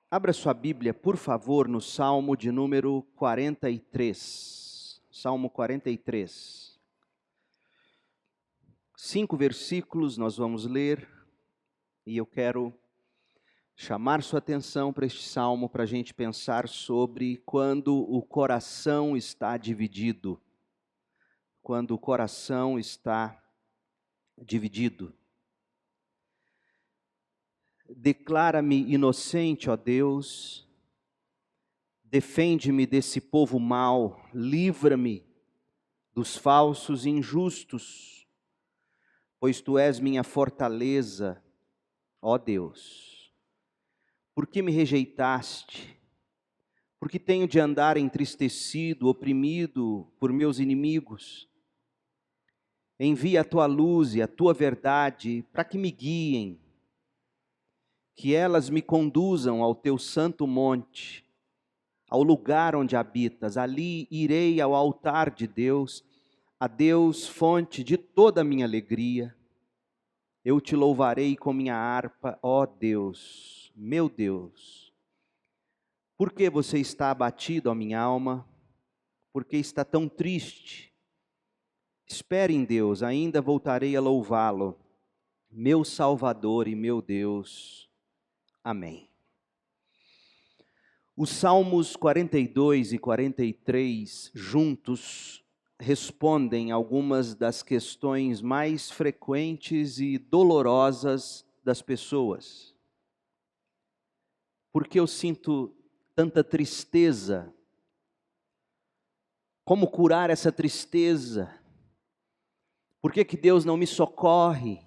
Abra sua Bíblia, por favor, no Salmo de número 43. Salmo 43. 5 versículos nós vamos ler, e eu quero chamar sua atenção para este salmo, para a gente pensar sobre quando o coração está dividido. Quando o coração está dividido. Declara-me inocente, ó Deus, defende-me desse povo mau, livra-me dos falsos e injustos, pois Tu és minha fortaleza, ó Deus. Por que me rejeitaste? Por que tenho de andar entristecido, oprimido por meus inimigos? Envia a Tua luz e a Tua verdade para que me guiem, que elas me conduzam ao Teu santo monte, ao lugar onde habitas. Ali irei ao altar de Deus, a Deus, fonte de toda a minha alegria. Eu Te louvarei com minha harpa, ó Deus, meu Deus. Por que você está abatido, ó minha alma? Por que está tão triste? Espere em Deus, ainda voltarei a louvá-lo, meu Salvador e meu Deus. Amém. Os Salmos 42 e 43 juntos respondem algumas das questões mais frequentes e dolorosas das pessoas. Por que eu sinto tanta tristeza? Como curar essa tristeza? Por que Deus não me socorre?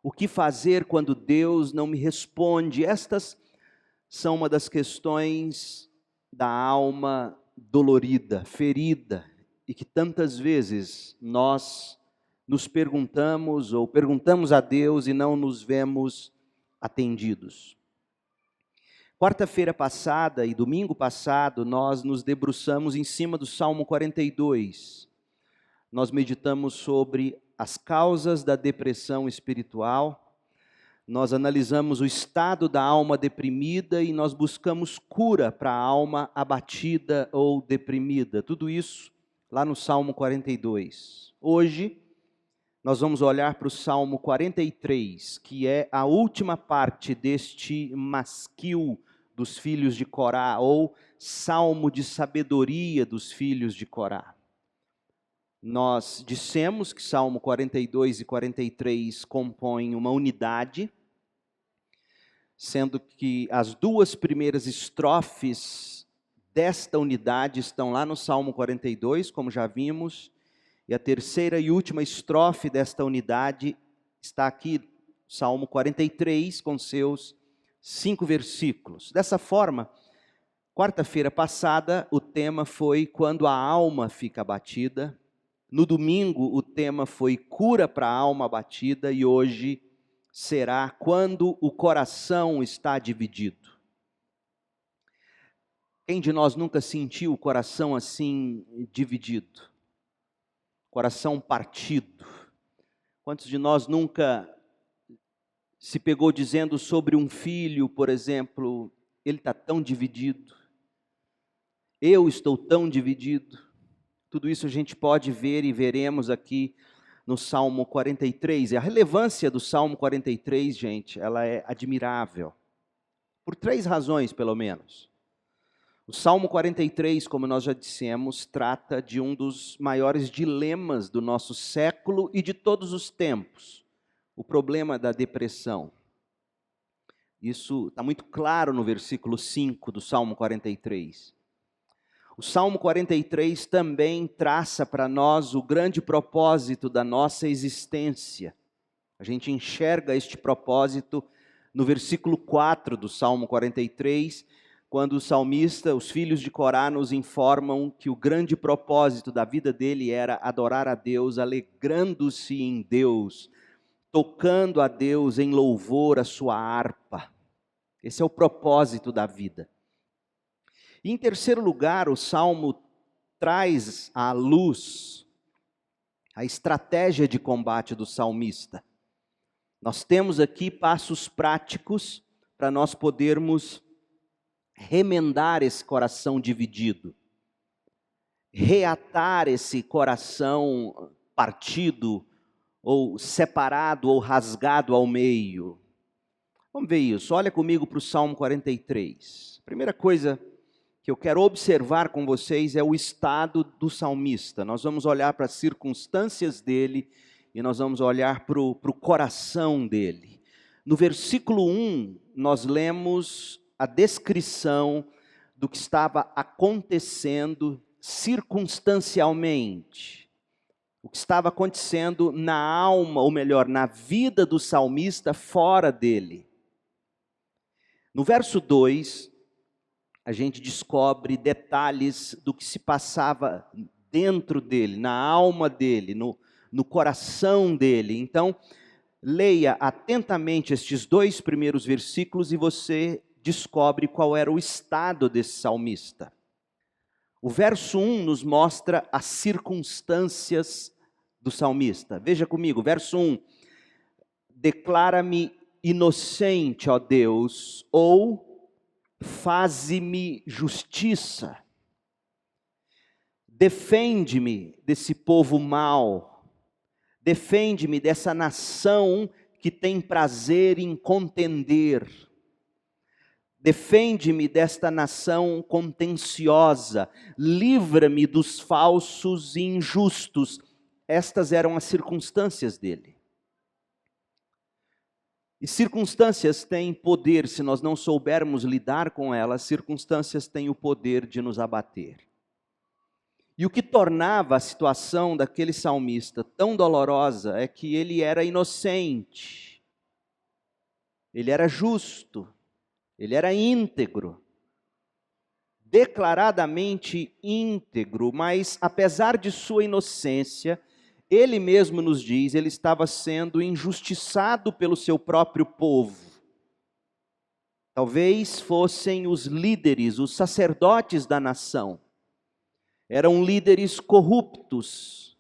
O que fazer quando Deus não me responde? Estas são uma das questões da alma dolorida, ferida, e que tantas vezes nós nos perguntamos ou perguntamos a Deus e não nos vemos atendidos. Quarta-feira passada e domingo passado nós nos debruçamos em cima do Salmo 42. Nós meditamos sobre as causas da depressão espiritual, nós analisamos o estado da alma deprimida e nós buscamos cura para a alma abatida ou deprimida. Tudo isso lá no Salmo 42. Hoje, nós vamos olhar para o Salmo 43, que é a última parte deste masquil dos filhos de Corá, ou Salmo de sabedoria dos filhos de Corá. Nós dissemos que Salmo 42 e 43 compõem uma unidade, sendo que as duas primeiras estrofes desta unidade estão lá no Salmo 42, como já vimos, e a terceira e última estrofe desta unidade está aqui, Salmo 43, com seus 5 versículos. Dessa forma, quarta-feira passada, o tema foi quando a alma fica abatida. No domingo, o tema foi cura para a alma abatida, e hoje será quando o coração está dividido. Quem de nós nunca sentiu o coração assim dividido? Coração partido. Quantos de nós nunca se pegou dizendo sobre um filho, por exemplo, ele está tão dividido, eu estou tão dividido? Tudo isso a gente pode ver e veremos aqui no Salmo 43. E a relevância do Salmo 43, gente, ela é admirável. Por 3 razões, pelo menos. O Salmo 43, como nós já dissemos, trata de um dos maiores dilemas do nosso século e de todos os tempos. O problema da depressão. Isso está muito claro no versículo 5 do Salmo 43. O Salmo 43 também traça para nós o grande propósito da nossa existência. A gente enxerga este propósito no versículo 4 do Salmo 43, quando o salmista, os filhos de Corá, nos informam que o grande propósito da vida dele era adorar a Deus, alegrando-se em Deus, tocando a Deus em louvor a sua harpa. Esse é o propósito da vida. E em terceiro lugar, o Salmo traz à luz a estratégia de combate do salmista. Nós temos aqui passos práticos para nós podermos remendar esse coração dividido, reatar esse coração partido, ou separado, ou rasgado ao meio. Vamos ver isso, olha comigo para o Salmo 43. A primeira coisa que eu quero observar com vocês é o estado do salmista. Nós vamos olhar para as circunstâncias dele e nós vamos olhar para o coração dele. No versículo 1, nós lemos a descrição do que estava acontecendo circunstancialmente. O que estava acontecendo na alma, ou melhor, na vida do salmista fora dele. No verso 2, a gente descobre detalhes do que se passava dentro dele, na alma dele, no coração dele. Então, leia atentamente estes 2 primeiros versículos e você descobre qual era o estado desse salmista. O verso 1 nos mostra as circunstâncias do salmista. Veja comigo, verso 1. Declara-me inocente, ó Deus, ou faze-me justiça. Defende-me desse povo mau. Defende-me dessa nação que tem prazer em contender. Defende-me desta nação contenciosa. Livra-me dos falsos e injustos. Estas eram as circunstâncias dele. E circunstâncias têm poder, se nós não soubermos lidar com elas, circunstâncias têm o poder de nos abater. E o que tornava a situação daquele salmista tão dolorosa é que ele era inocente, ele era justo, ele era íntegro, declaradamente íntegro, mas apesar de sua inocência, ele mesmo nos diz, ele estava sendo injustiçado pelo seu próprio povo. Talvez fossem os líderes, os sacerdotes da nação. Eram líderes corruptos.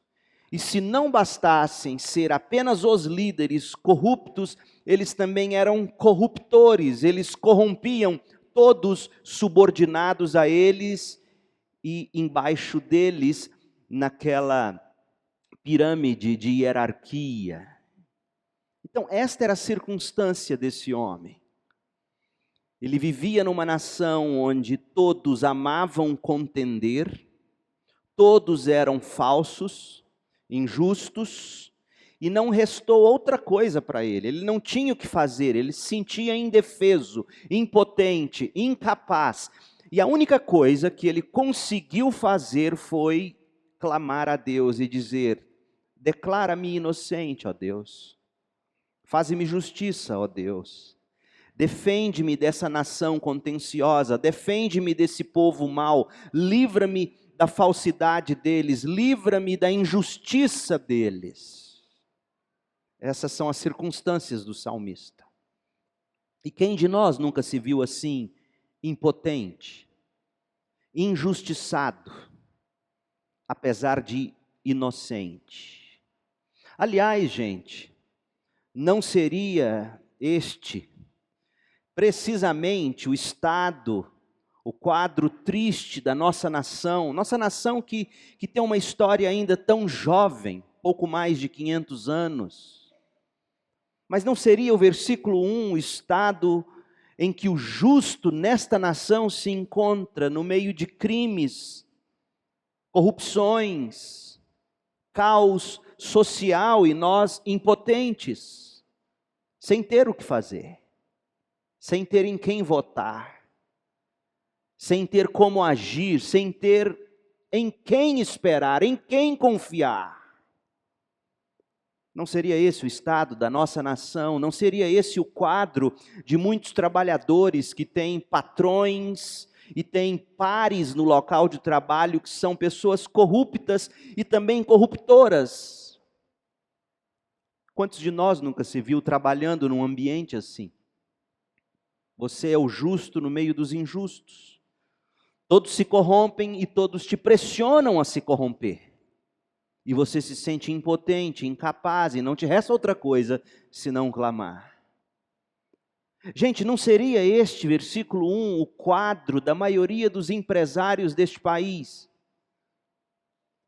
E se não bastassem ser apenas os líderes corruptos, eles também eram corruptores, eles corrompiam todos subordinados a eles e embaixo deles naquela pirâmide de hierarquia. Então, esta era a circunstância desse homem. Ele vivia numa nação onde todos amavam contender, todos eram falsos, injustos, e não restou outra coisa para ele. Ele não tinha o que fazer, ele se sentia indefeso, impotente, incapaz. E a única coisa que ele conseguiu fazer foi clamar a Deus e dizer: declara-me inocente, ó Deus. Faze-me justiça, ó Deus. Defende-me dessa nação contenciosa, defende-me desse povo mau, livra-me da falsidade deles, livra-me da injustiça deles. Essas são as circunstâncias do salmista. E quem de nós nunca se viu assim, impotente, injustiçado, apesar de inocente? Aliás, gente, não seria este precisamente o estado, o quadro triste da nossa nação que tem uma história ainda tão jovem, pouco mais de 500 anos. Mas não seria o versículo 1 o estado em que o justo nesta nação se encontra no meio de crimes, corrupções, caos social e nós impotentes, sem ter o que fazer, sem ter em quem votar, sem ter como agir, sem ter em quem esperar, em quem confiar. Não seria esse o estado da nossa nação? Não seria esse o quadro de muitos trabalhadores que têm patrões e têm pares no local de trabalho que são pessoas corruptas e também corruptoras? Quantos de nós nunca se viu trabalhando num ambiente assim? Você é o justo no meio dos injustos. Todos se corrompem e todos te pressionam a se corromper. E você se sente impotente, incapaz, e não te resta outra coisa senão clamar. Gente, não seria este versículo 1 o quadro da maioria dos empresários deste país,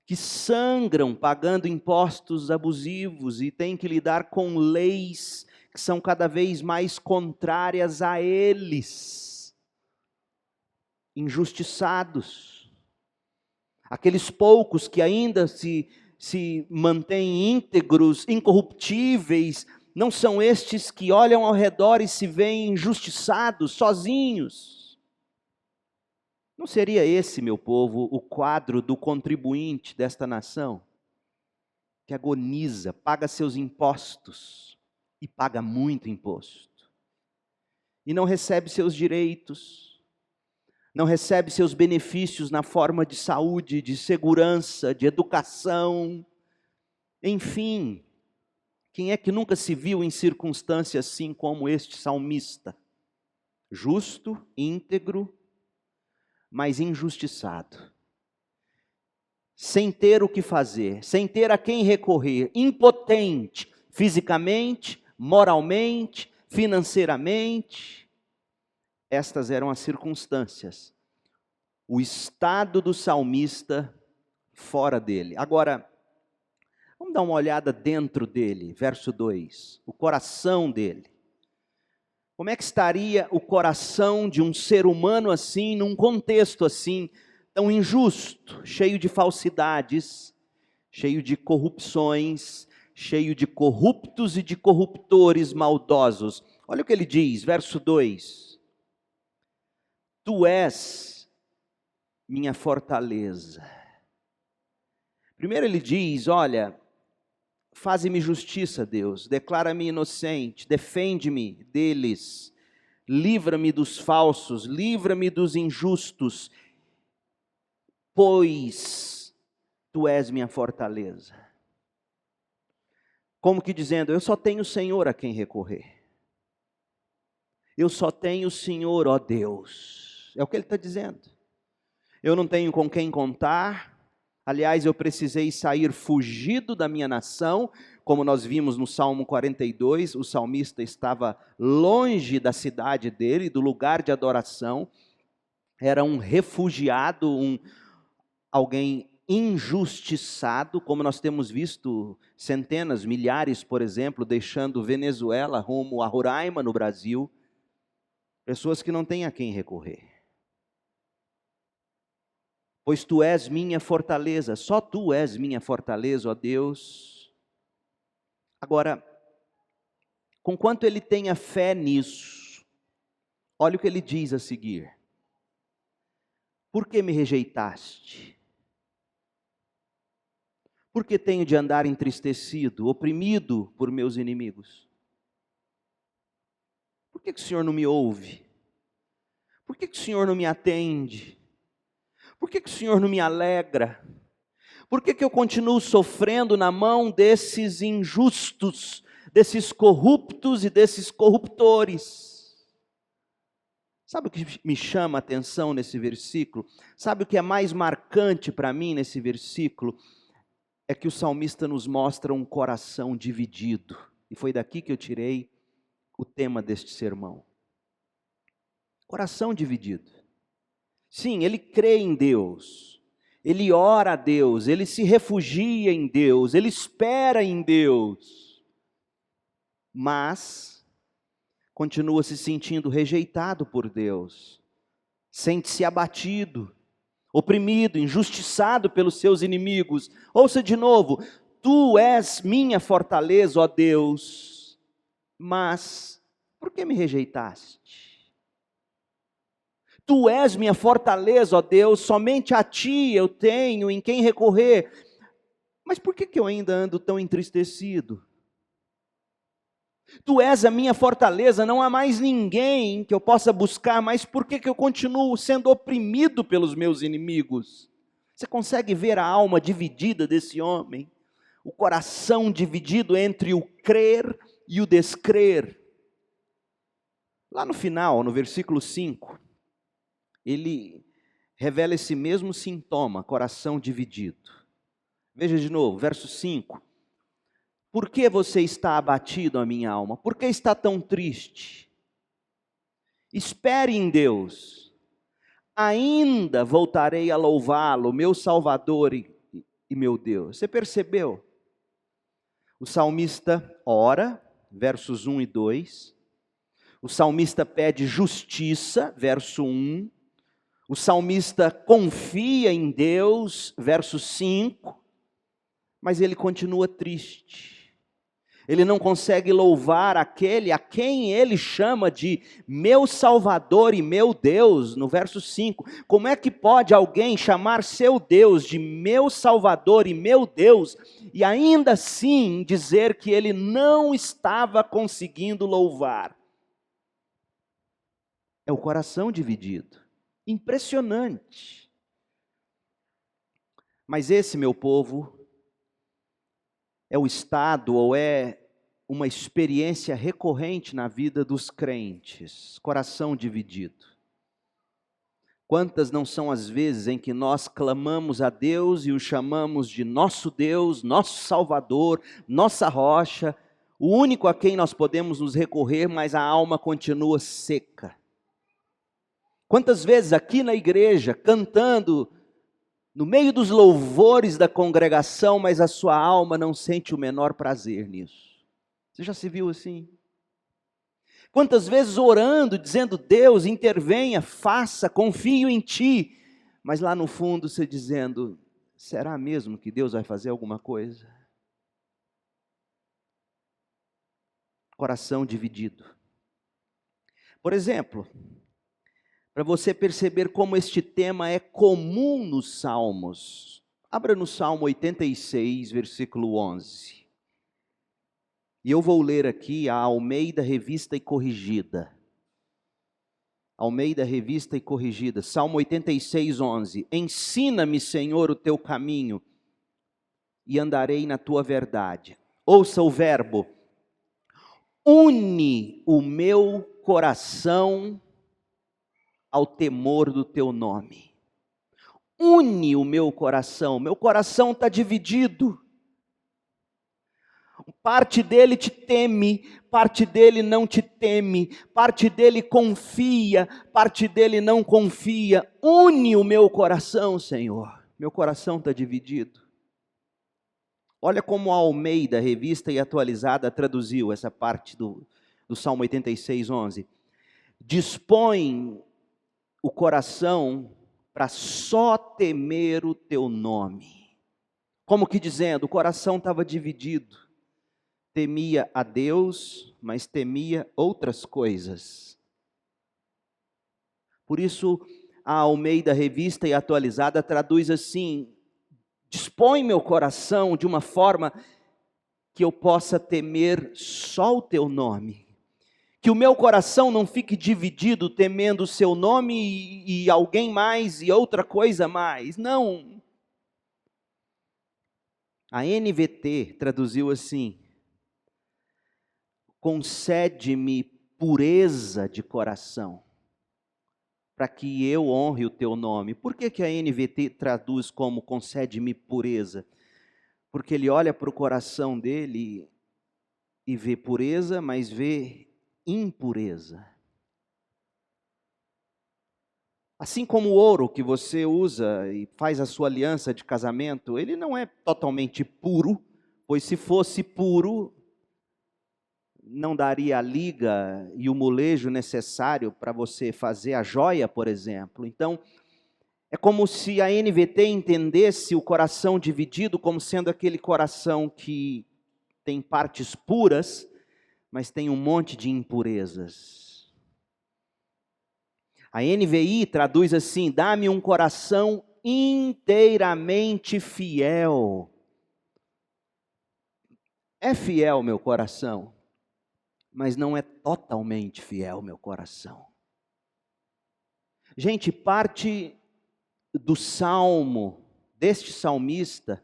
que sangram pagando impostos abusivos e têm que lidar com leis que são cada vez mais contrárias a eles, injustiçados. Aqueles poucos que ainda se mantêm íntegros, incorruptíveis, não são estes que olham ao redor e se veem injustiçados, sozinhos. Não seria esse, meu povo, o quadro do contribuinte desta nação, que agoniza, paga seus impostos, e paga muito imposto, e não recebe seus direitos, não recebe seus benefícios na forma de saúde, de segurança, de educação, enfim. Quem é que nunca se viu em circunstância assim como este salmista? Justo, íntegro, mas injustiçado. Sem ter o que fazer, sem ter a quem recorrer, impotente, fisicamente, moralmente, financeiramente. Estas eram as circunstâncias. O estado do salmista fora dele. Agora, vamos dar uma olhada dentro dele, verso 2, o coração dele. Como é que estaria o coração de um ser humano assim, num contexto assim, tão injusto, cheio de falsidades, cheio de corrupções, cheio de corruptos e de corruptores maldosos? Olha o que ele diz, verso 2. Tu és minha fortaleza. Primeiro ele diz, olha, faze-me justiça, Deus, declara-me inocente, defende-me deles, livra-me dos falsos, livra-me dos injustos, pois tu és minha fortaleza. Como que dizendo, eu só tenho o Senhor a quem recorrer. Eu só tenho o Senhor, ó Deus. É o que ele está dizendo. Eu não tenho com quem contar. Aliás, eu precisei sair fugido da minha nação, como nós vimos no Salmo 42, o salmista estava longe da cidade dele, do lugar de adoração, era um refugiado, alguém injustiçado, como nós temos visto centenas, milhares, por exemplo, deixando Venezuela rumo a Roraima, no Brasil, pessoas que não têm a quem recorrer. Pois tu és minha fortaleza, só tu és minha fortaleza, ó Deus. Agora, conquanto ele tenha fé nisso, olha o que ele diz a seguir. Por que me rejeitaste? Por que tenho de andar entristecido, oprimido por meus inimigos? Por que o Senhor não me ouve? Por que o Senhor não me atende? Por que o Senhor não me alegra? Por que eu continuo sofrendo na mão desses injustos, desses corruptos e desses corruptores? Sabe o que me chama a atenção nesse versículo? Sabe o que é mais marcante para mim nesse versículo? É que o salmista nos mostra um coração dividido. E foi daqui que eu tirei o tema deste sermão. Coração dividido. Sim, ele crê em Deus, ele ora a Deus, ele se refugia em Deus, ele espera em Deus, mas continua se sentindo rejeitado por Deus, sente-se abatido, oprimido, injustiçado pelos seus inimigos. Ouça de novo, tu és minha fortaleza, ó Deus, mas por que me rejeitaste? Tu és minha fortaleza, ó Deus, somente a Ti eu tenho em quem recorrer. Mas por que eu ainda ando tão entristecido? Tu és a minha fortaleza, não há mais ninguém que eu possa buscar, mas por que eu continuo sendo oprimido pelos meus inimigos? Você consegue ver a alma dividida desse homem? O coração dividido entre o crer e o descrer. Lá no final, no versículo 5, ele revela esse mesmo sintoma, coração dividido. Veja de novo, verso 5. Por que você está abatido, a minha alma? Por que está tão triste? Espere em Deus. Ainda voltarei a louvá-lo, meu Salvador e meu Deus. Você percebeu? O salmista ora, versos 1 e 2. O salmista pede justiça, verso 1. O salmista confia em Deus, verso 5. Mas ele continua triste. Ele não consegue louvar aquele a quem ele chama de meu Salvador e meu Deus, no verso 5. Como é que pode alguém chamar seu Deus de meu Salvador e meu Deus, e ainda assim dizer que ele não estava conseguindo louvar? É o coração dividido. Impressionante. Mas esse, meu povo, é o estado ou é uma experiência recorrente na vida dos crentes, coração dividido. Quantas não são as vezes em que nós clamamos a Deus e o chamamos de nosso Deus, nosso Salvador, nossa rocha, o único a quem nós podemos nos recorrer, mas a alma continua seca. Quantas vezes aqui na igreja, cantando, no meio dos louvores da congregação, mas a sua alma não sente o menor prazer nisso. Você já se viu assim? Quantas vezes orando, dizendo, Deus, intervenha, faça, confio em Ti, mas lá no fundo você dizendo, será mesmo que Deus vai fazer alguma coisa? Coração dividido. Por exemplo, para você perceber como este tema é comum nos Salmos. Abra no Salmo 86, versículo 11. E eu vou ler aqui a Almeida Revista e Corrigida. Almeida Revista e Corrigida. Salmo 86, 11. Ensina-me, Senhor, o teu caminho, e andarei na tua verdade. Ouça o verbo. Une o meu coração ao temor do teu nome. Une o meu coração está dividido. Parte dele te teme, parte dele não te teme, parte dele confia, parte dele não confia. Une o meu coração, Senhor. Meu coração está dividido. Olha como a Almeida, Revista e Atualizada, traduziu essa parte do Salmo 86, 11. Dispõe o coração para só temer o teu nome. Como que dizendo, o coração estava dividido. Temia a Deus, mas temia outras coisas. Por isso, a Almeida Revista e Atualizada traduz assim, dispõe meu coração de uma forma que eu possa temer só o teu nome. Que o meu coração não fique dividido temendo o seu nome e alguém mais e outra coisa mais. Não. A NVT traduziu assim, concede-me pureza de coração, para que eu honre o teu nome. Por que a NVT traduz como concede-me pureza? Porque ele olha para o coração dele e vê pureza, mas vê impureza. Assim como o ouro que você usa e faz a sua aliança de casamento, ele não é totalmente puro, pois se fosse puro, não daria a liga e o molejo necessário para você fazer a joia, por exemplo. Então, é como se a NVT entendesse o coração dividido como sendo aquele coração que tem partes puras, mas tem um monte de impurezas. A NVI traduz assim, dá-me um coração inteiramente fiel. É fiel meu coração, mas não é totalmente fiel meu coração. Gente, parte do salmo, deste salmista,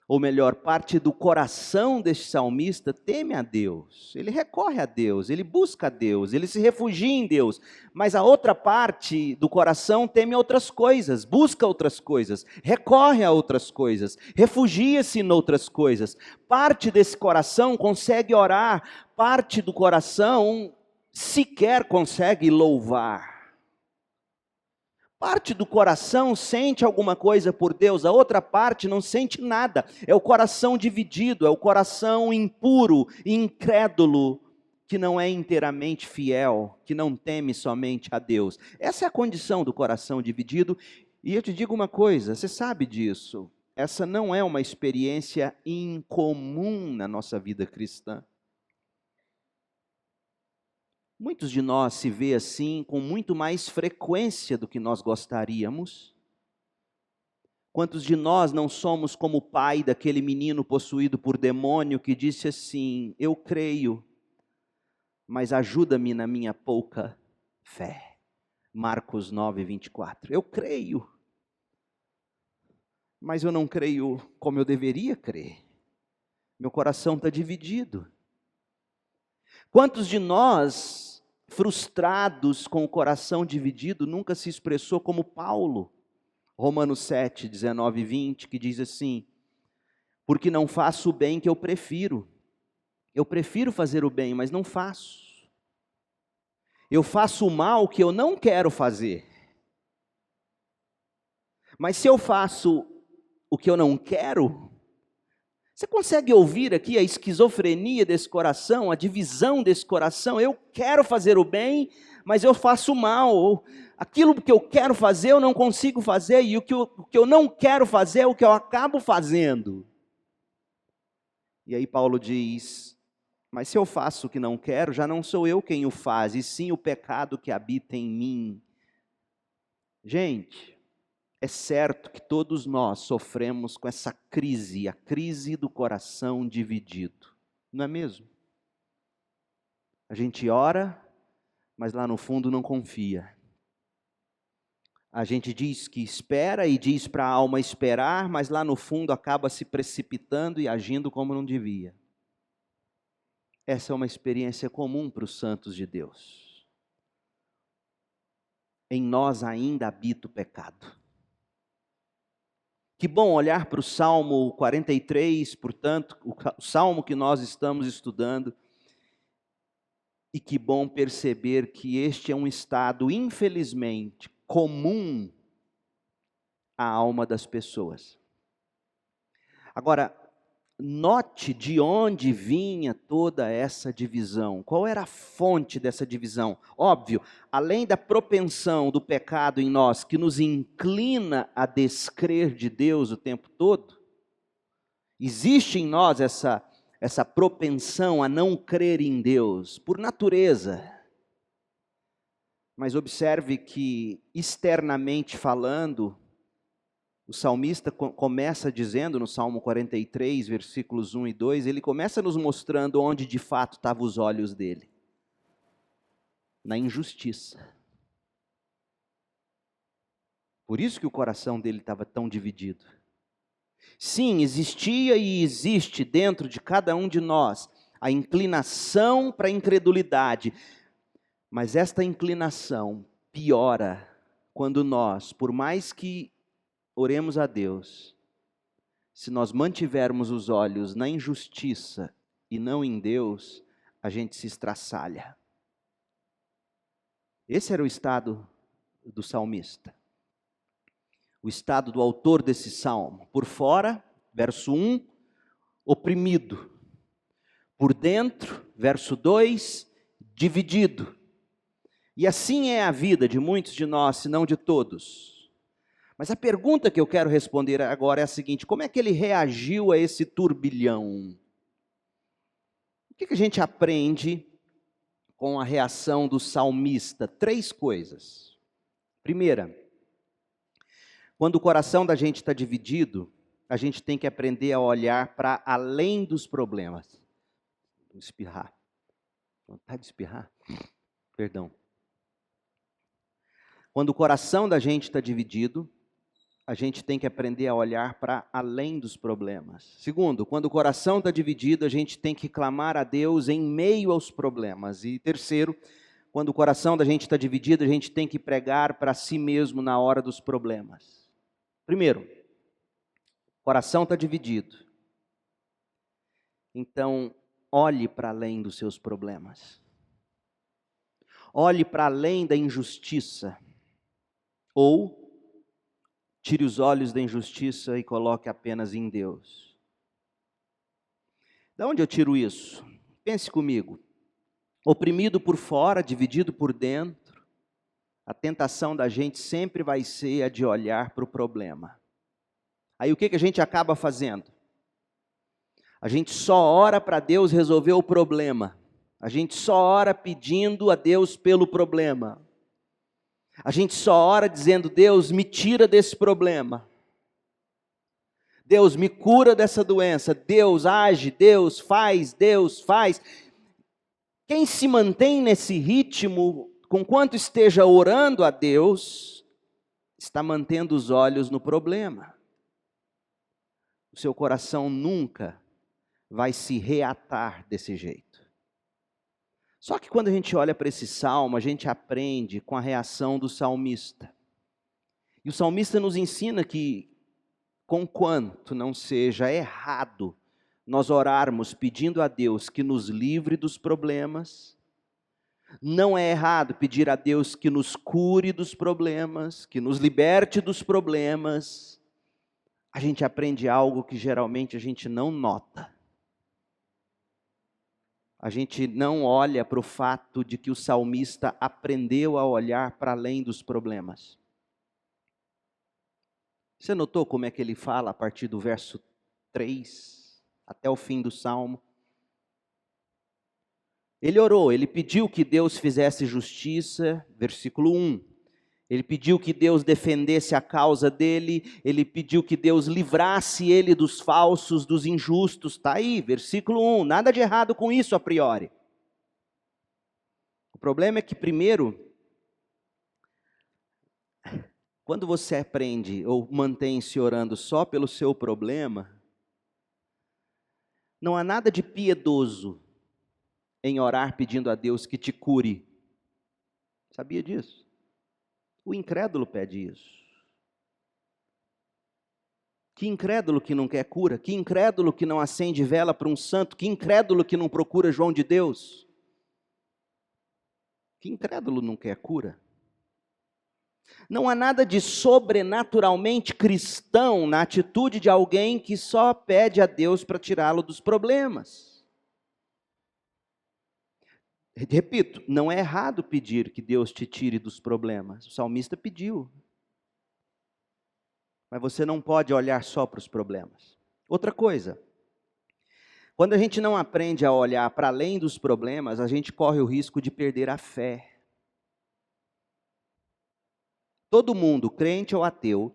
ou melhor, parte do coração deste salmista teme a Deus. Ele recorre a Deus, ele busca a Deus, ele se refugia em Deus. Mas a outra parte do coração teme outras coisas, busca outras coisas, recorre a outras coisas, refugia-se em outras coisas. Parte desse coração consegue orar, parte do coração sequer consegue louvar. Parte do coração sente alguma coisa por Deus, a outra parte não sente nada. É o coração dividido, é o coração impuro, incrédulo, que não é inteiramente fiel, que não teme somente a Deus. Essa é a condição do coração dividido. E eu te digo uma coisa, você sabe disso. Essa não é uma experiência incomum na nossa vida cristã. Muitos de nós se vê assim com muito mais frequência do que nós gostaríamos. Quantos de nós não somos como o pai daquele menino possuído por demônio que disse assim: eu creio, mas ajuda-me na minha pouca fé. Marcos 9, 24. Eu creio, mas eu não creio como eu deveria crer. Meu coração está dividido. Quantos de nós, frustrados com o coração dividido, nunca se expressou como Paulo? Romanos 7, 19 e 20, que diz assim: porque não faço o bem que eu prefiro. Eu prefiro fazer o bem, mas não faço. Eu faço o mal que eu não quero fazer. Mas se eu faço o que eu não quero, você consegue ouvir aqui a esquizofrenia desse coração, a divisão desse coração? Eu quero fazer o bem, mas eu faço o mal. Aquilo que eu quero fazer eu não consigo fazer, e o que eu não quero fazer é o que eu acabo fazendo. E aí Paulo diz: mas se eu faço o que não quero, já não sou eu quem o faz, e sim o pecado que habita em mim. Gente, é certo que todos nós sofremos com essa crise, a crise do coração dividido, não é mesmo? A gente ora, mas lá no fundo não confia. A gente diz que espera e diz para a alma esperar, mas lá no fundo acaba se precipitando e agindo como não devia. Essa é uma experiência comum para os santos de Deus. Em nós ainda habita o pecado. Que bom olhar para o Salmo 43, portanto, o Salmo que nós estamos estudando, e que bom perceber que este é um estado, infelizmente, comum à alma das pessoas. Agora, note de onde vinha toda essa divisão. Qual era a fonte dessa divisão? Óbvio, além da propensão do pecado em nós, que nos inclina a descrer de Deus o tempo todo, existe em nós essa propensão a não crer em Deus, por natureza. Mas observe que, externamente falando, o salmista começa dizendo no Salmo 43, versículos 1 e 2, ele começa nos mostrando onde de fato estavam os olhos dele. Na injustiça. Por isso que o coração dele estava tão dividido. Sim, existia e existe dentro de cada um de nós a inclinação para a incredulidade. Mas esta inclinação piora quando nós, por mais que oremos a Deus, se nós mantivermos os olhos na injustiça e não em Deus, a gente se estraçalha. Esse era o estado do salmista. O estado do autor desse salmo. Por fora, verso 1, oprimido. Por dentro, verso 2, dividido. E assim é a vida de muitos de nós, se não de todos. Mas a pergunta que eu quero responder agora é a seguinte: como é que ele reagiu a esse turbilhão? O que a gente aprende com a reação do salmista? 3 coisas. Primeira, quando o coração da gente está dividido, a gente tem que aprender a olhar para além dos problemas. Vou espirrar. Vontade de espirrar? Perdão. Quando o coração da gente está dividido, a gente tem que aprender a olhar para além dos problemas. Segundo, quando o coração está dividido, a gente tem que clamar a Deus em meio aos problemas. E terceiro, quando o coração da gente está dividido, a gente tem que pregar para si mesmo na hora dos problemas. Primeiro, o coração está dividido. Então, olhe para além dos seus problemas. olhe para além da injustiça, ou tire os olhos da injustiça e coloque apenas em Deus. De onde eu tiro isso? Pense comigo. Oprimido por fora, dividido por dentro, a tentação da gente sempre vai ser a de olhar para o problema. Aí o que a gente acaba fazendo? A gente só ora para Deus resolver o problema. A gente só ora pedindo a Deus pelo problema. A gente só ora dizendo: Deus, me tira desse problema. Deus, me cura dessa doença. Deus, age. Deus, faz. Deus, faz. Quem se mantém nesse ritmo, conquanto esteja orando a Deus, está mantendo os olhos no problema. O seu coração nunca vai se reatar desse jeito. Só que quando a gente olha para esse salmo, a gente aprende com a reação do salmista. E o salmista nos ensina que, conquanto não seja errado nós orarmos pedindo a Deus que nos livre dos problemas, não é errado pedir a Deus que nos cure dos problemas, que nos liberte dos problemas. A gente aprende algo que geralmente a gente não nota. A gente não olha para o fato de que o salmista aprendeu a olhar para além dos problemas. Você notou como é que ele fala a partir do verso 3 até o fim do salmo? Ele orou, ele pediu que Deus fizesse justiça, versículo 1. Ele pediu que Deus defendesse a causa dele, ele pediu que Deus livrasse ele dos falsos, dos injustos. Está aí, versículo 1, nada de errado com isso a priori. O problema é que primeiro, quando você aprende ou mantém-se orando só pelo seu problema, não há nada de piedoso em orar pedindo a Deus que te cure. Sabia disso? O incrédulo pede isso. Que incrédulo que não quer cura? Que incrédulo que não acende vela para um santo? Que incrédulo que não procura João de Deus? Que incrédulo não quer cura? Não há nada de sobrenaturalmente cristão na atitude de alguém que só pede a Deus para tirá-lo dos problemas. Repito, não é errado pedir que Deus te tire dos problemas. O salmista pediu. Mas você não pode olhar só para os problemas. Outra coisa, quando a gente não aprende a olhar para além dos problemas, a gente corre o risco de perder a fé. Todo mundo, crente ou ateu,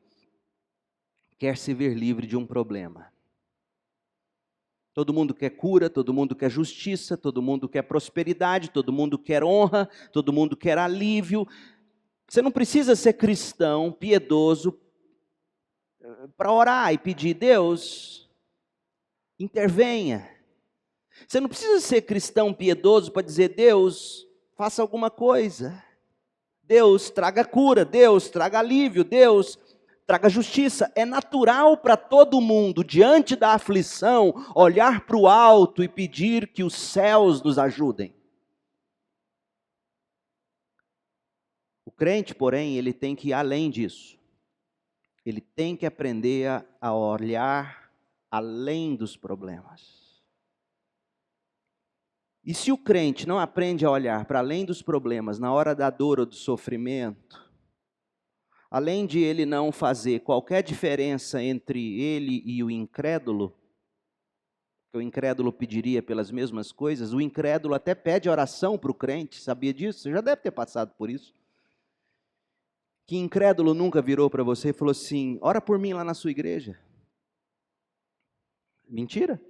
quer se ver livre de um problema. Todo mundo quer cura, todo mundo quer justiça, todo mundo quer prosperidade, todo mundo quer honra, todo mundo quer alívio. Você não precisa ser cristão, piedoso, para orar e pedir: Deus, intervenha. Você não precisa ser cristão piedoso para dizer: Deus, faça alguma coisa. Deus, traga cura. Deus, traga alívio. Deus, traga justiça. É natural para todo mundo, diante da aflição, olhar para o alto e pedir que os céus nos ajudem. O crente, porém, ele tem que ir além disso. Ele tem que aprender a olhar além dos problemas. E se o crente não aprende a olhar para além dos problemas na hora da dor ou do sofrimento, além de ele não fazer qualquer diferença entre ele e o incrédulo, que o incrédulo pediria pelas mesmas coisas, o incrédulo até pede oração para o crente, sabia disso? Você já deve ter passado por isso. Que incrédulo nunca virou para você e falou assim: ora por mim lá na sua igreja? Mentira.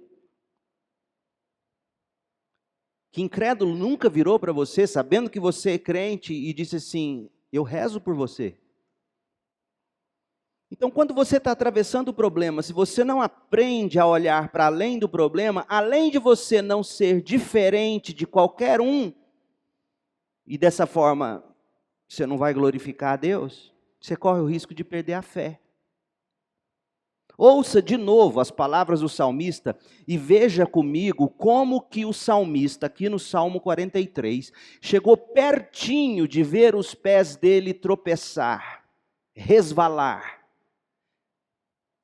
Que incrédulo nunca virou para você, sabendo que você é crente, e disse assim: eu rezo por você. Então, quando você está atravessando o problema, se você não aprende a olhar para além do problema, além de você não ser diferente de qualquer um, e dessa forma você não vai glorificar a Deus, você corre o risco de perder a fé. Ouça de novo as palavras do salmista e veja comigo como que o salmista, aqui no Salmo 43, chegou pertinho de ver os pés dele tropeçar, resvalar.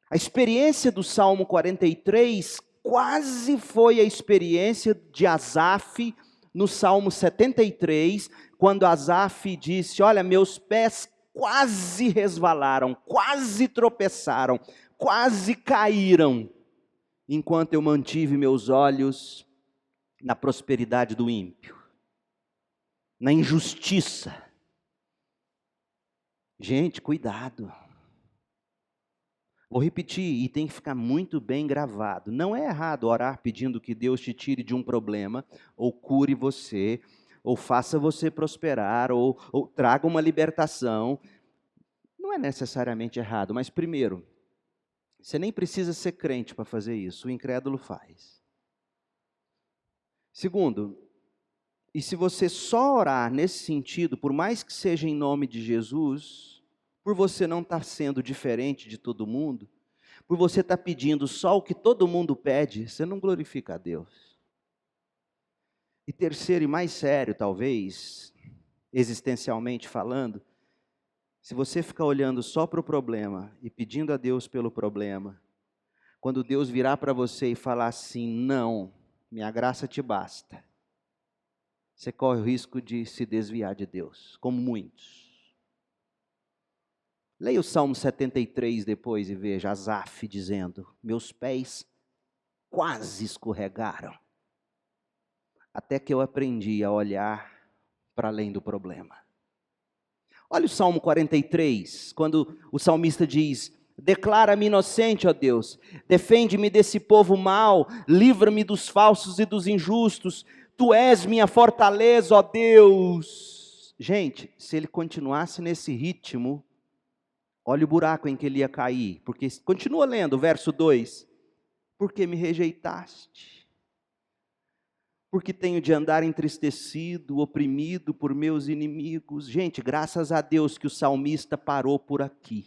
A experiência do Salmo 43 quase foi a experiência de Asaf no Salmo 73, quando Asaf disse: olha, meus pés quase resvalaram, quase tropeçaram, quase caíram, enquanto eu mantive meus olhos na prosperidade do ímpio, na injustiça. Gente, cuidado. Vou repetir, e tem que ficar muito bem gravado. Não é errado orar pedindo que Deus te tire de um problema, ou cure você, ou faça você prosperar, ou traga uma libertação. Não é necessariamente errado, mas primeiro, você nem precisa ser crente para fazer isso, o incrédulo faz. Segundo, e se você só orar nesse sentido, por mais que seja em nome de Jesus, por você não estar sendo diferente de todo mundo, por você estar pedindo só o que todo mundo pede, você não glorifica a Deus. E terceiro e mais sério, talvez, existencialmente falando, se você ficar olhando só para o problema e pedindo a Deus pelo problema, quando Deus virar para você e falar assim: não, minha graça te basta, você corre o risco de se desviar de Deus, como muitos. Leia o Salmo 73 depois e veja Asaf dizendo: meus pés quase escorregaram, até que eu aprendi a olhar para além do problema. Olha o Salmo 43, quando o salmista diz: declara-me inocente, ó Deus, defende-me desse povo mau, livra-me dos falsos e dos injustos, tu és minha fortaleza, ó Deus. Gente, se ele continuasse nesse ritmo, olha o buraco em que ele ia cair, porque continua lendo o verso 2, porque me rejeitaste? Porque tenho de andar entristecido, oprimido por meus inimigos. Gente, graças a Deus que o salmista parou por aqui.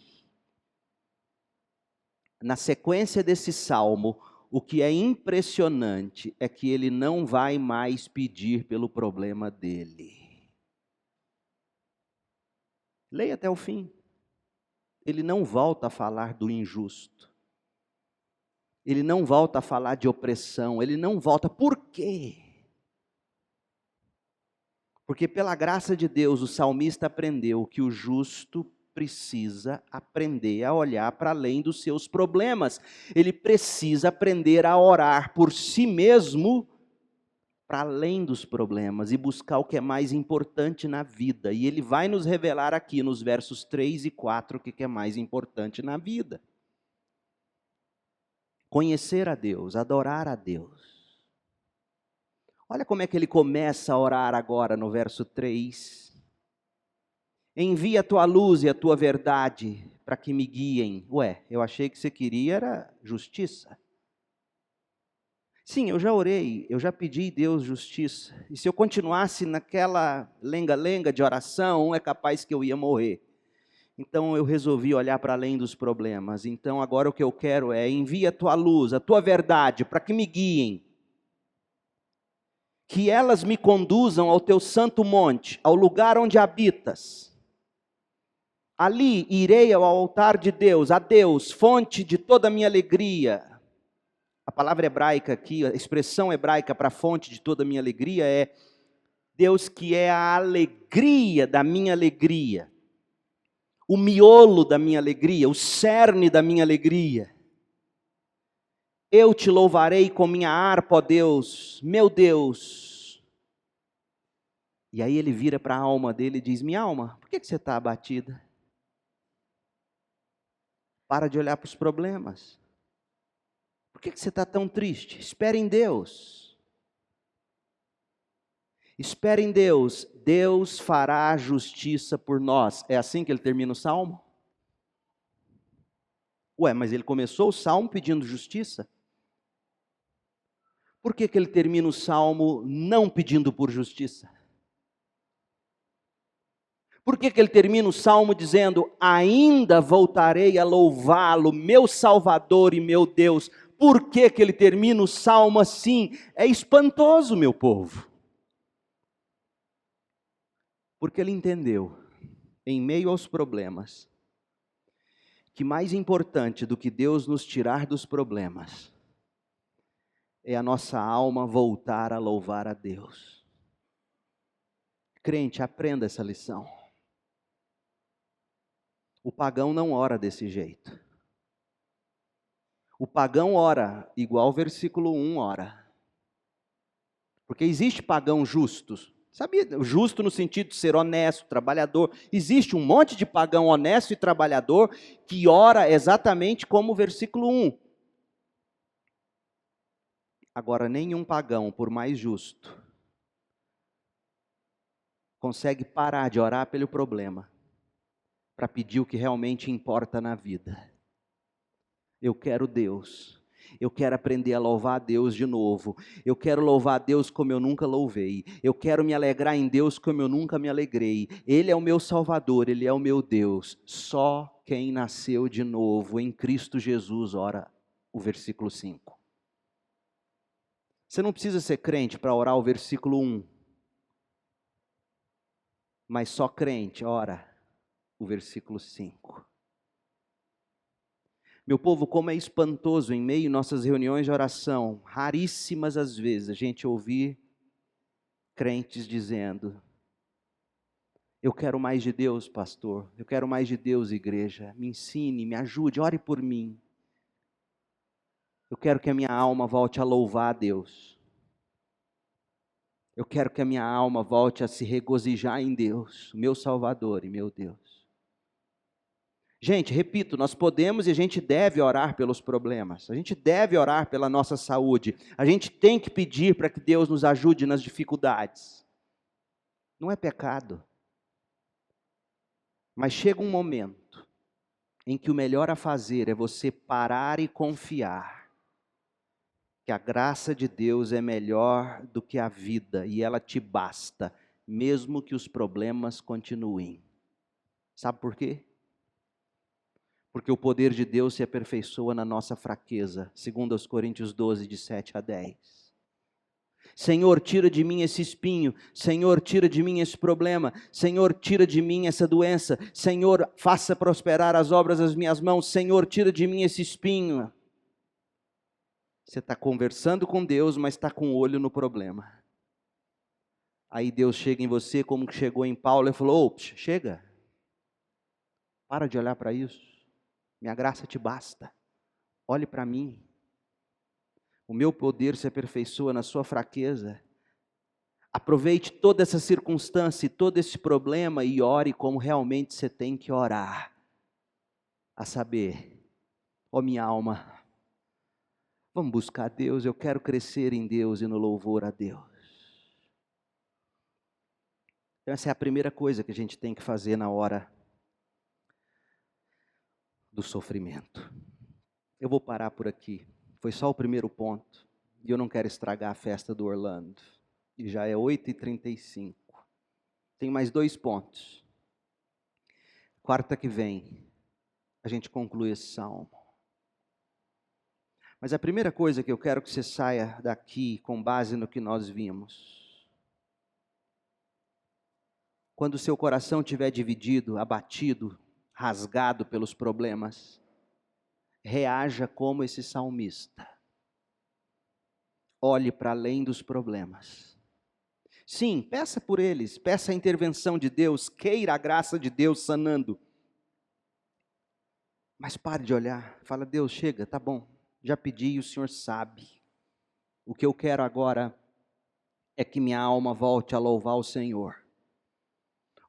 Na sequência desse salmo, o que é impressionante é que ele não vai mais pedir pelo problema dele. Leia até o fim. Ele não volta a falar do injusto. Ele não volta a falar de opressão. Ele não volta. Por quê? Porque pela graça de Deus, o salmista aprendeu que o justo precisa aprender a olhar para além dos seus problemas. Ele precisa aprender a orar por si mesmo, para além dos problemas, e buscar o que é mais importante na vida. E ele vai nos revelar aqui nos versos 3 e 4 o que é mais importante na vida. Conhecer a Deus, adorar a Deus. Olha como é que ele começa a orar agora no verso 3. Envia a tua luz e a tua verdade para que me guiem. Ué, eu achei que você queria era justiça. Sim, eu já orei, eu já pedi a Deus justiça. E se eu continuasse naquela lenga-lenga de oração, é capaz que eu ia morrer. Então eu resolvi olhar para além dos problemas. Então agora o que eu quero é: envia a tua luz, a tua verdade para que me guiem. Que elas me conduzam ao teu santo monte, ao lugar onde habitas. Ali irei ao altar de Deus, a Deus, fonte de toda a minha alegria. A palavra hebraica aqui, a expressão hebraica para fonte de toda a minha alegria é Deus que é a alegria da minha alegria. O miolo da minha alegria, o cerne da minha alegria. Eu te louvarei com minha harpa, ó Deus, meu Deus. E aí ele vira para a alma dele e diz: minha alma, por que você está abatida? Para de olhar para os problemas. Por que você está tão triste? Espere em Deus. Espere em Deus. Deus fará justiça por nós. É assim que ele termina o salmo? Ué, mas ele começou o salmo pedindo justiça? Por que ele termina o salmo não pedindo por justiça? Por que ele termina o salmo dizendo: ainda voltarei a louvá-lo, meu Salvador e meu Deus? Por que ele termina o salmo assim? É espantoso, meu povo. Porque ele entendeu, em meio aos problemas, que mais importante do que Deus nos tirar dos problemas, é a nossa alma voltar a louvar a Deus. Crente, aprenda essa lição. O pagão não ora desse jeito. O pagão ora igual o versículo 1 ora. Porque existe pagão justo. Sabia? Justo no sentido de ser honesto, trabalhador. Existe um monte de pagão honesto e trabalhador que ora exatamente como o versículo 1. Agora, nenhum pagão, por mais justo, consegue parar de orar pelo problema para pedir o que realmente importa na vida. Eu quero Deus. Eu quero aprender a louvar a Deus de novo. Eu quero louvar a Deus como eu nunca louvei. Eu quero me alegrar em Deus como eu nunca me alegrei. Ele é o meu Salvador, Ele é o meu Deus. Só quem nasceu de novo em Cristo Jesus ora o versículo 5. Você não precisa ser crente para orar o versículo 1. Mas só crente ora o versículo 5. Meu povo, como é espantoso em meio nossas reuniões de oração, raríssimas às vezes, a gente ouvir crentes dizendo: eu quero mais de Deus, pastor, eu quero mais de Deus, igreja, me ensine, me ajude, ore por mim. Eu quero que a minha alma volte a louvar a Deus. Eu quero que a minha alma volte a se regozijar em Deus, meu Salvador e meu Deus. Gente, repito, nós podemos e a gente deve orar pelos problemas, a gente deve orar pela nossa saúde, a gente tem que pedir para que Deus nos ajude nas dificuldades. Não é pecado. Mas chega um momento em que o melhor a fazer é você parar e confiar que a graça de Deus é melhor do que a vida e ela te basta, mesmo que os problemas continuem. Sabe por quê? Porque o poder de Deus se aperfeiçoa na nossa fraqueza, segundo aos Coríntios 12, de 7 a 10. Senhor, tira de mim esse espinho. Senhor, tira de mim esse problema. Senhor, tira de mim essa doença. Senhor, faça prosperar as obras das minhas mãos. Senhor, tira de mim esse espinho. Você está conversando com Deus, mas está com o olho no problema. Aí Deus chega em você como que chegou em Paulo e falou: ô, chega. Para de olhar para isso. Minha graça te basta. Olhe para mim. O meu poder se aperfeiçoa na sua fraqueza. Aproveite toda essa circunstância e todo esse problema e ore como realmente você tem que orar. A saber, ó minha alma, vamos buscar Deus, eu quero crescer em Deus e no louvor a Deus. Então essa é a primeira coisa que a gente tem que fazer na hora do sofrimento. Eu vou parar por aqui. Foi só o primeiro ponto. E eu não quero estragar a festa do Orlando. E já é 8h35. Tem mais 2 pontos. Quarta que vem, a gente conclui esse salmo. Mas a primeira coisa que eu quero que você saia daqui, com base no que nós vimos. Quando o seu coração estiver dividido, abatido, rasgado pelos problemas, reaja como esse salmista. Olhe para além dos problemas. Sim, peça por eles, peça a intervenção de Deus, queira a graça de Deus sanando. Mas pare de olhar, fala: Deus, chega, tá bom, já pedi e o Senhor sabe. O que eu quero agora é que minha alma volte a louvar o Senhor.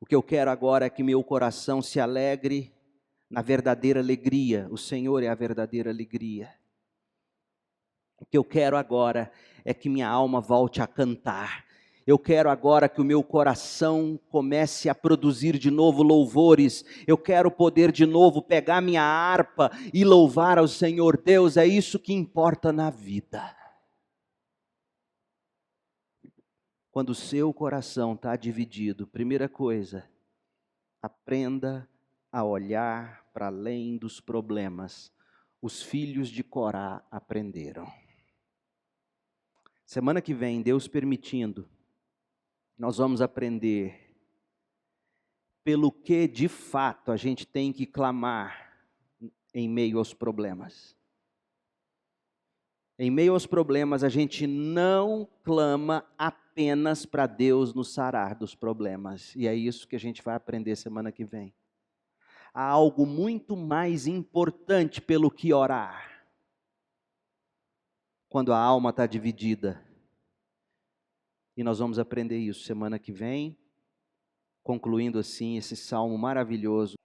O que eu quero agora é que meu coração se alegre na verdadeira alegria. O Senhor é a verdadeira alegria. O que eu quero agora é que minha alma volte a cantar. Eu quero agora que o meu coração comece a produzir de novo louvores. Eu quero poder de novo pegar minha harpa e louvar ao Senhor. Deus, é isso que importa na vida. Quando o seu coração está dividido, primeira coisa, Aprenda a olhar para além dos problemas. Os filhos de Corá aprenderam. Semana que vem, Deus permitindo, nós vamos aprender pelo que de fato a gente tem que clamar em meio aos problemas. Em meio aos problemas, a gente não clama apenas para Deus nos sarar dos problemas. E é isso que a gente vai aprender semana que vem. Há algo muito mais importante pelo que orar. Quando a alma está dividida. E nós vamos aprender isso semana que vem, concluindo assim esse salmo maravilhoso.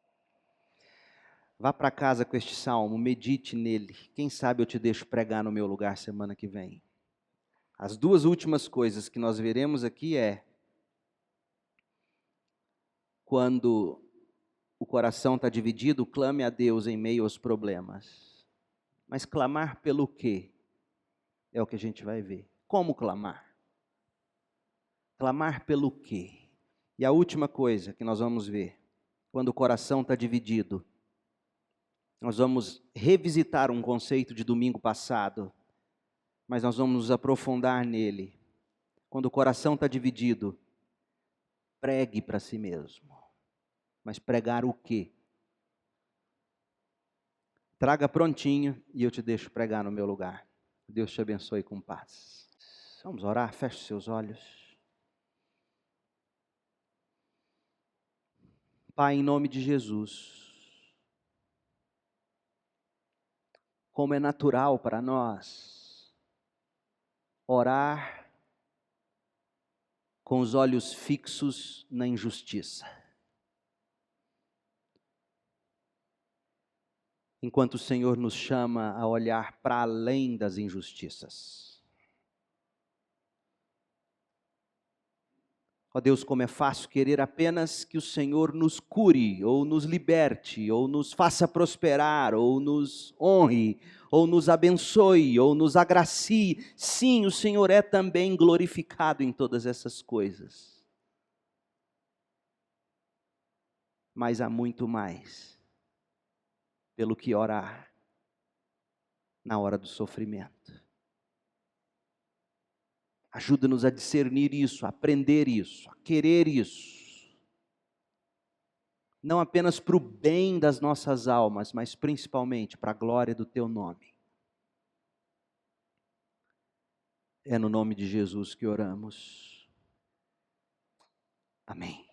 Vá para casa com este salmo, medite nele. Quem sabe eu te deixo pregar no meu lugar semana que vem. As duas últimas coisas que nós veremos aqui é quando o coração está dividido, clame a Deus em meio aos problemas. Mas clamar pelo quê? É o que a gente vai ver. Como clamar? Clamar pelo quê? E a última coisa que nós vamos ver, quando o coração está dividido, nós vamos revisitar um conceito de domingo passado, mas nós vamos nos aprofundar nele. Quando o coração está dividido, pregue para si mesmo. Mas pregar o quê? Traga prontinho e eu te deixo pregar no meu lugar. Deus te abençoe com paz. Vamos orar, feche seus olhos. Pai, em nome de Jesus, como é natural para nós orar com os olhos fixos na injustiça. Enquanto o Senhor nos chama a olhar para além das injustiças. Ó Deus, como é fácil querer apenas que o Senhor nos cure, ou nos liberte, ou nos faça prosperar, ou nos honre, ou nos abençoe, ou nos agracie. Sim, o Senhor é também glorificado em todas essas coisas. Mas há muito mais pelo que orar na hora do sofrimento. Ajuda-nos a discernir isso, a aprender isso, a querer isso. Não apenas para o bem das nossas almas, mas principalmente para a glória do Teu nome. É no nome de Jesus que oramos. Amém.